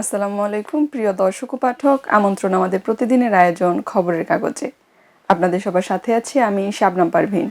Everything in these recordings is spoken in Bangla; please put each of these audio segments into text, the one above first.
আসসালামু আলাইকুম প্রিয় দর্শক ও পাঠক, আমন্ত্রণ আমাদের প্রতিদিনের আয়োজন খবরের কাগজে। আপনাদের সবার সাথে আছি আমি শাবনাম পারভীন।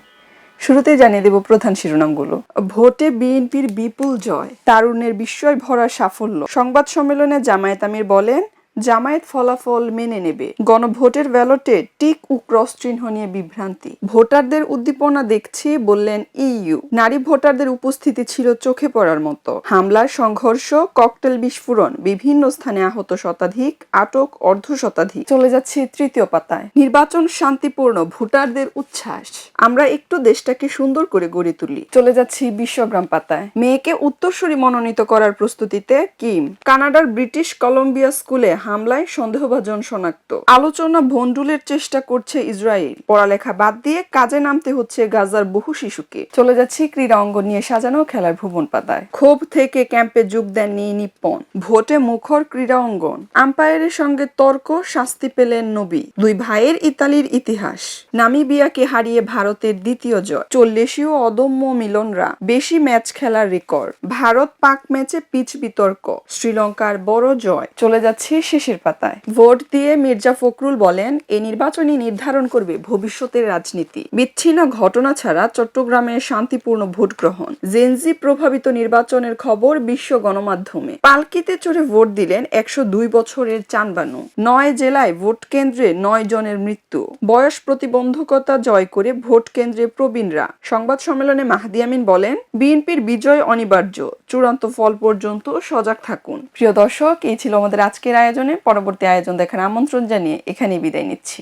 শুরুতেই জানিয়ে দেব প্রধান শিরোনামগুলো। ভোটে বিএনপির বিপুল জয়, তারুণ্যের বিস্ময় ভরা সাফল্য। সংবাদ সম্মেলনে জামায়াত আমির বলেন, জামায়াত ফলাফল মেনে নেবে। গণভোটের ব্যালটে টিক ও ক্রস চিহ্ন নিয়ে বিভ্রান্তি। ভোটারদের উদ্দীপনা দেখছি বললেন ইইউ। নারী ভোটারদের উপস্থিতি ছিল চোখে পড়ার মতো। হামলার সংঘর্ষ, ককটেল বিস্ফোরণ, বিভিন্ন স্থানে আহত শতাধিক, আটক অর্ধশতাধিক। চলে যাচ্ছে তৃতীয় পাতায়। নির্বাচন শান্তিপূর্ণ, ভোটারদের উচ্ছ্বাস। আমরা একটু দেশটাকে সুন্দর করে গড়ে তুলি। চলে যাচ্ছি বিশ্বগ্রাম পাতায়। মেয়েকে উত্তরসূরি মনোনীত করার প্রস্তুতিতে কিম। কানাডার ব্রিটিশ কলম্বিয়া স্কুলে হামলায় সন্দেহভাজন শনাক্ত। আলোচনা ভণ্ডুলের চেষ্টা করছে ইসরায়েল। পড়ালেখা বাদ দিয়ে কাজে নামতে হচ্ছে গাজার বহু শিশুকে। চলে যাচ্ছি ক্রীড়া অঙ্গন নিয়ে সাজানো খেলার ভুবন পাতায়। ক্ষোভ থেকে ক্যাম্পে যোগ দেননি নিপ্পন। ভোটে মুখর ক্রীড়া অঙ্গন। আম্পায়ারের সঙ্গে তর্ক, শাস্তি পেলেন নবী। দুই ভাইয়ের ইতালির ইতিহাস। নামিবিয়াকে হারিয়ে ভারতের দ্বিতীয় জয়। 40 অদম্য মিলনরা, বেশি ম্যাচ খেলার রেকর্ড। ভারত পাক ম্যাচে পিচ বিতর্ক। শ্রীলঙ্কার বড় জয়। চলে যাচ্ছে শেষের পাতায়। ভোট দিয়ে মির্জা ফখরুল বলেন, এই নির্বাচনই নির্ধারণ করবে ভবিষ্যতের রাজনীতি। বিচ্ছিন্ন ঘটনা ছাড়া চট্টগ্রামে শান্তিপূর্ণ ভোট গ্রহণ। জেনজি প্রভাবিত নির্বাচনের খবর বিশ্ব গণমাধ্যমে। পালকিতে চড়ে ভোট দিলেন 102 বছরের চানবানু। 9 জেলায় ভোট কেন্দ্রে 9 জনের মৃত্যু। বয়স প্রতিবন্ধকতা জয় করে ভোট কেন্দ্রে প্রবীণরা। সংবাদ সম্মেলনে মাহদি আমিন বলেন, বিএনপির বিজয় অনিবার্য, চূড়ান্ত ফল পর্যন্ত সজাগ থাকুন। প্রিয় দর্শক, এই ছিল আমাদের আজকের আয়োজনে। পরবর্তী আয়োজন দেখার আমন্ত্রণ জানিয়ে এখানেই বিদায় নিচ্ছি।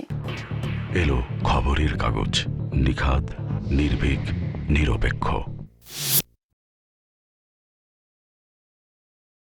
এলো খবরের কাগজ, নিখাত, নির্ভীক, নিরপেক্ষ।